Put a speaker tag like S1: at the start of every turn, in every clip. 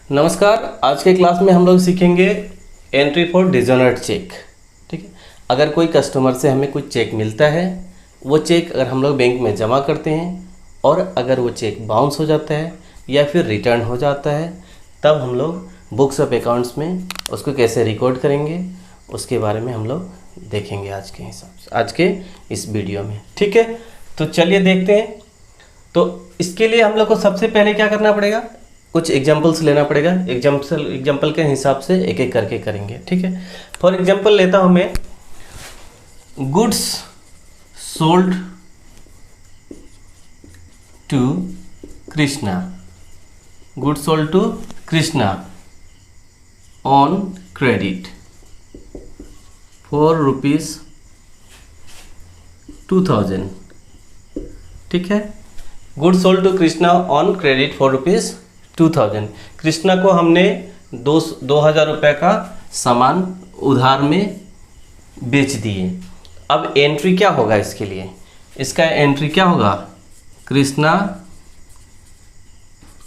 S1: नमस्कार। आज के क्लास में हम लोग सीखेंगे एंट्री फॉर डिसऑनर्ड चेक। ठीक है, अगर कोई कस्टमर से हमें कुछ चेक मिलता है, वो चेक अगर हम लोग बैंक में जमा करते हैं और अगर वो चेक बाउंस हो जाता है या फिर रिटर्न हो जाता है, तब हम लोग बुक्स ऑफ अकाउंट्स में उसको कैसे रिकॉर्ड करेंगे, उसके बारे में हम लोग देखेंगे आज के हिसाब से, आज के इस वीडियो में। ठीक है, तो चलिए देखते हैं। तो इसके लिए हम लोग को सबसे पहले क्या करना पड़ेगा, कुछ एग्जाम्पल्स लेना पड़ेगा। एग्जाम्पल के हिसाब से एक एक करके करेंगे। ठीक है, फॉर एग्जाम्पल लेता हूं मैं, goods sold to Krishna, goods sold to Krishna on credit for ₹2000। ठीक है, goods sold to Krishna on credit for ₹2000। Krishna को हमने 2000 रुपये का सामान उधार में बेच दिए। अब एंट्री क्या होगा इसके लिए, इसका एंट्री क्या होगा, कृष्णा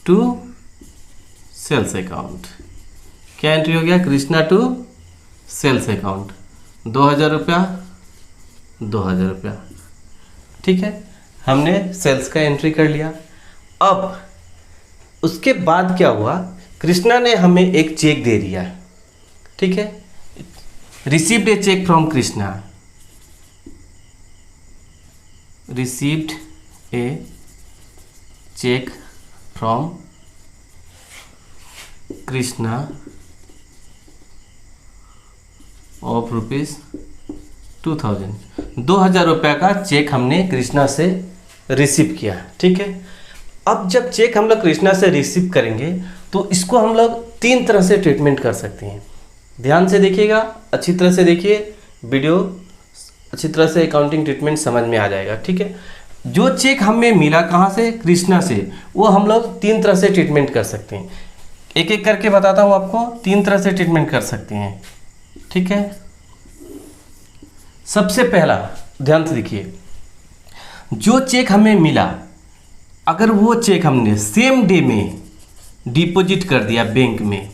S1: टू सेल्स अकाउंट। क्या एंट्री हो गया, कृष्णा टू सेल्स अकाउंट, 2000 रुपया 2000 रुपया। ठीक है, हमने सेल्स का एंट्री कर लिया। अब उसके बाद क्या हुआ, कृष्णा ने हमें एक चेक दे दिया। ठीक है, received a cheque from Krishna, received a cheque from Krishna of ₹2000। 2000 रुपये का चेक हमने कृष्णा से रिसीव किया। ठीक है, अब जब चेक हम लोग कृष्णा से रिसीव करेंगे तो इसको हम लोग 3 तरह से ट्रीटमेंट कर सकते हैं। ध्यान से देखिएगा, अच्छी तरह से देखिए वीडियो, अच्छी तरह से अकाउंटिंग ट्रीटमेंट समझ में आ जाएगा। ठीक है, जो चेक हमें मिला कहाँ से, कृष्णा से, वो हम लोग 3 तरह से ट्रीटमेंट कर सकते हैं। एक एक करके बताता हूँ आपको, 3 तरह से ट्रीटमेंट कर सकते हैं। ठीक है, सबसे पहला ध्यान से देखिए, जो चेक हमें मिला, अगर वो चेक हमने सेम डे में डिपॉजिट कर दिया बैंक में,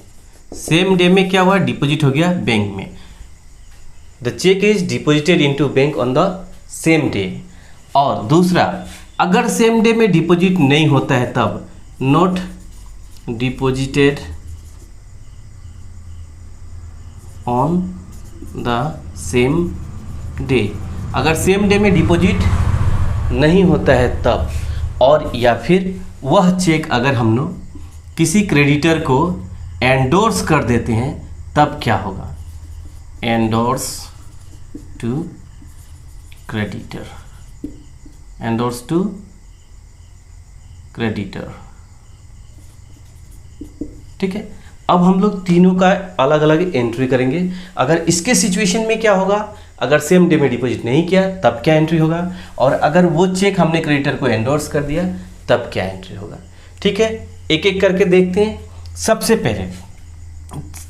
S1: सेम डे में क्या हुआ, डिपॉजिट हो गया बैंक में, the cheque is deposited into bank on the same day. और दूसरा, अगर सेम डे में डिपॉजिट नहीं होता है तब not deposited on the same day, अगर सेम डे में डिपॉजिट नहीं होता है तब, और या फिर वह चेक अगर हम लोग किसी क्रेडिटर को एंडोर्स कर देते हैं तब क्या होगा, endorse to creditor, endorse to creditor. ठीक है, अब हम लोग तीनों का अलग अलग एंट्री करेंगे। अगर इसके सिचुएशन में क्या होगा, अगर सेम डे में डिपॉजिट नहीं किया तब क्या एंट्री होगा, और अगर वो चेक हमने क्रेडिटर को एंडोर्स कर दिया तब क्या एंट्री होगा। ठीक है, एक एक करके देखते हैं। सबसे पहले,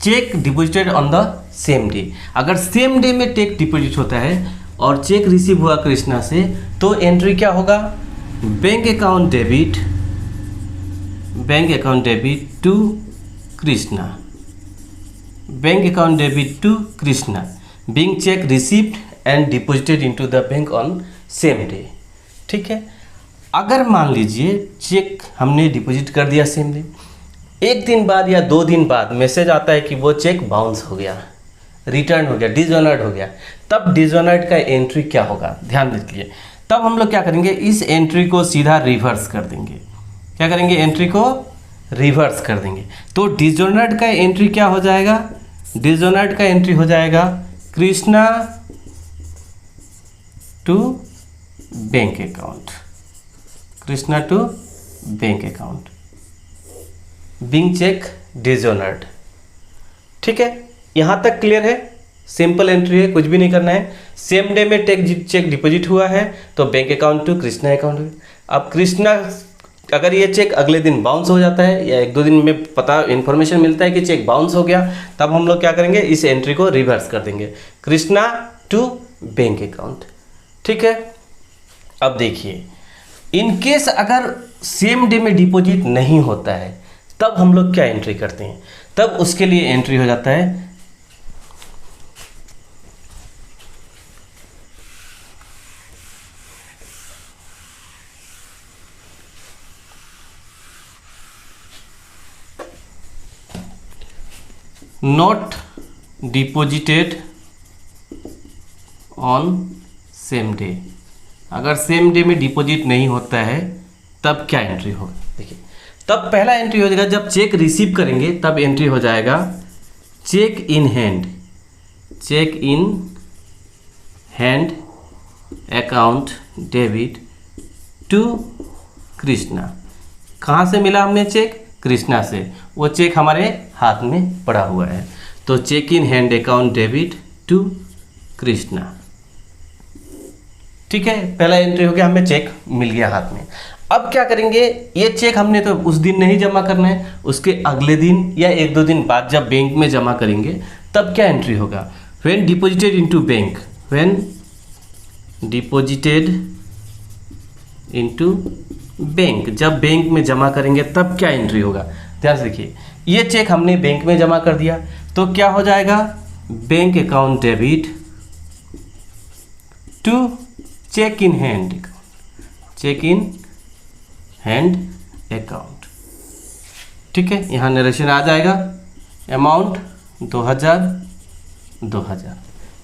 S1: check deposited on the same day, अगर सेम डे में चेक डिपॉजिट होता है और चेक रिसीव हुआ कृष्णा से, तो एंट्री क्या होगा, bank account debit, bank account debit to Krishna, bank account debit to Krishna, being check received and deposited into the bank on same day। ठीक है, अगर मान लीजिए चेक हमने डिपॉजिट कर दिया सेम डे, 1 दिन बाद या 2 दिन बाद मैसेज आता है कि वो चेक बाउंस हो गया, रिटर्न हो गया, डिसऑनर्ड हो गया, तब डिसऑनर्ड का एंट्री क्या होगा, ध्यान दीजिए। तब हम लोग क्या करेंगे, इस एंट्री को सीधा रिवर्स कर देंगे। क्या करेंगे, एंट्री को रिवर्स कर देंगे। तो डिसऑनर्ड का एंट्री क्या हो जाएगा, डिसऑनर्ड का एंट्री हो जाएगा Krishna to bank account, Krishna to bank account, being cheque dishonoured. ठीक है, यहाँ तक क्लियर है, सिंपल एंट्री है, कुछ भी नहीं करना है। सेम डे में चेक डिपॉजिट हुआ है तो bank account to Krishna account. अब कृष्णा, अगर ये चेक अगले दिन बाउंस हो जाता है या 1-2 दिन में पता इन्फॉर्मेशन मिलता है कि चेक बाउंस हो गया, तब हम लोग क्या करेंगे, इस एंट्री को रिवर्स कर देंगे, कृष्णा टू बैंक अकाउंट। ठीक है, अब देखिए, इन केस अगर सेम डे में डिपॉजिट नहीं होता है तब हम लोग क्या एंट्री करते हैं, तब उसके लिए एंट्री हो जाता है not deposited on same day. अगर सेम डे में डिपॉजिट नहीं होता है तब क्या एंट्री होगा, देखिए तब पहला एंट्री हो जाएगा जब चेक रिसीव करेंगे तब एंट्री हो जाएगा cheque in hand, cheque in hand account debit to Krishna. कहाँ से मिला हमें चेक, कृष्णा से, वो चेक हमारे हाथ में पड़ा हुआ है, तो cheque in hand account debit to Krishna. ठीक है, पहला एंट्री हो गया, हमें चेक मिल गया हाथ में। अब क्या करेंगे, ये चेक हमने तो उस दिन नहीं जमा करना है, उसके अगले दिन या 1-2 दिन बाद जब बैंक में जमा करेंगे तब क्या एंट्री होगा, when deposited into bank, when deposited into bank, जब बैंक में जमा करेंगे तब क्या एंट्री होगा। ध्यान से देखिए, ये चेक हमने बैंक में जमा कर दिया तो क्या हो जाएगा, bank account debit to cheque in hand, cheque in hand account. ठीक है, यहाँ नरेशन आ जाएगा, अमाउंट 2000।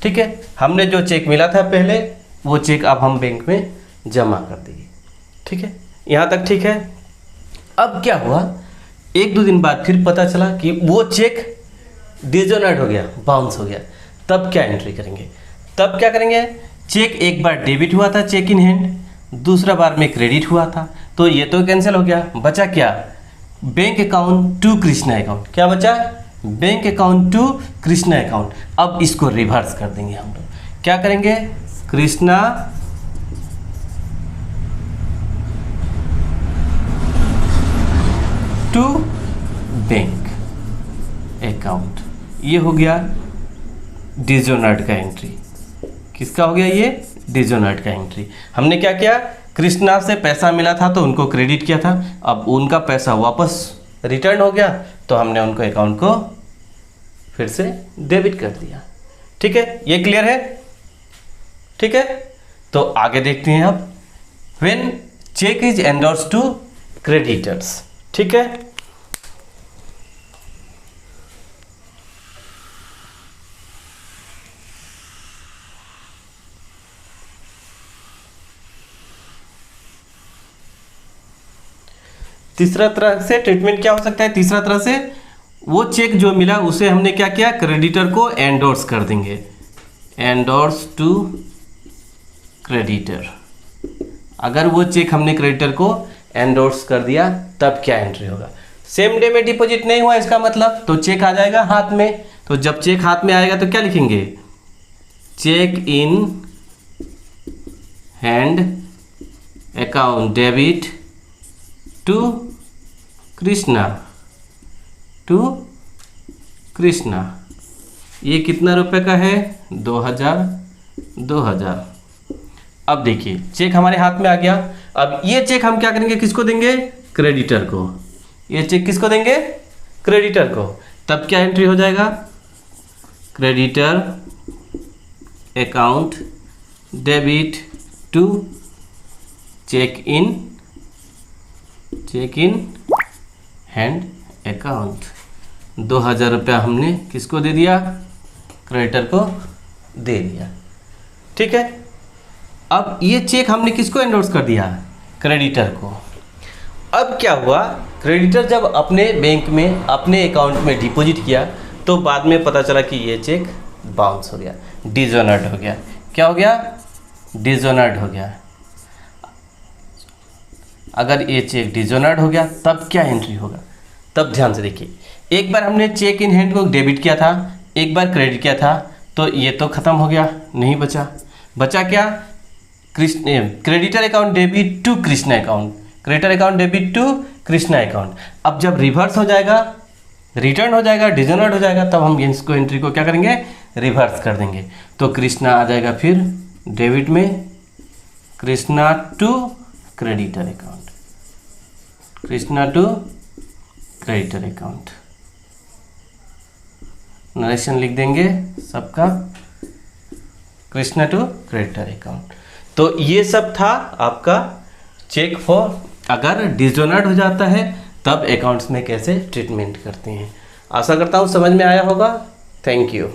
S1: ठीक है, हमने जो चेक मिला था पहले वो चेक अब हम बैंक में जमा कर देंगे। ठीक है, यहाँ तक ठीक है। अब क्या हुआ, 1-2 दिन बाद फिर पता चला कि वो चेक डिसऑनर्ड हो गया, बाउंस हो गया, तब क्या एंट्री करेंगे, तब क्या करेंगे, चेक एक बार डेबिट हुआ था चेक इन हैंड, दूसरा बार में क्रेडिट हुआ था, तो ये तो कैंसिल हो गया, बचा क्या, bank account to Krishna account. क्या बचा, bank account to Krishna account. अब इसको रिवर्स कर देंगे हम लोग, क्या करेंगे, कृष्णा टू बैंक अकाउंट। ये हो गया डिसऑनर्ड का एंट्री। किसका हो गया, ये डिसऑनर्ड का एंट्री। हमने क्या किया, कृष्णा से पैसा मिला था तो उनको क्रेडिट किया था, अब उनका पैसा वापस रिटर्न हो गया तो हमने उनको अकाउंट को फिर से डेबिट कर दिया। ठीक है, ये क्लियर है। ठीक है, तो आगे देखते हैं अब, when cheque is endorsed to creditors. ठीक है, तीसरा तरह से ट्रीटमेंट क्या हो सकता है, तीसरा तरह से वो चेक जो मिला उसे हमने क्या किया, क्रेडिटर को एंडोर्स कर देंगे, एंडोर्स टू क्रेडिटर। अगर वो चेक हमने क्रेडिटर को एंडोर्स कर दिया तब क्या एंट्री होगा, सेम डे में डिपॉजिट नहीं हुआ इसका मतलब, तो चेक आ जाएगा हाथ में, तो जब चेक हाथ में आएगा तो क्या लिखेंगे, cheque in hand account debit to Krishna, to Krishna. ये कितना रुपए का है, 2000। अब देखिए चेक हमारे हाथ में आ गया, अब ये चेक हम क्या करेंगे, किसको देंगे, क्रेडिटर को। ये चेक किसको देंगे, क्रेडिटर को। तब क्या एंट्री हो जाएगा, creditor account debit to cheque in hand account. 2000 रुपया हमने किसको दे दिया, क्रेडिटर को दे दिया। ठीक है, अब ये चेक हमने किसको एंडोर्स कर दिया, क्रेडिटर को। अब क्या हुआ, क्रेडिटर जब अपने बैंक में अपने अकाउंट में डिपॉजिट किया तो बाद में पता चला कि ये चेक बाउंस हो गया, डिसऑनर्ड हो गया। क्या हो गया, डिसऑनर्ड हो गया। अगर ये चेक डिसऑनर्ड हो गया तब क्या एंट्री होगा, तब ध्यान से देखिए, एक बार हमने चेक इन हैंड को डेबिट किया था, एक बार क्रेडिट किया था, तो ये तो खत्म हो गया, नहीं बचा। बचा क्या, creditor account debit to Krishna account, creditor account debit to Krishna account. अब जब रिवर्स हो जाएगा, रिटर्न हो जाएगा, डिसऑनर्ड हो जाएगा, तब हम इसको एंट्री को क्या करेंगे, रिवर्स कर देंगे। तो कृष्णा आ जाएगा फिर डेबिट में, Krishna to creditor account, Krishna to creditor account, narration लिख देंगे सबका, कृष्णा टू क्रेडिटर अकाउंट। तो ये सब था आपका चेक फॉर, अगर डिसऑनर्ड हो जाता है तब अकाउंट्स में कैसे ट्रीटमेंट करते हैं। आशा करता हूँ समझ में आया होगा। Thank you.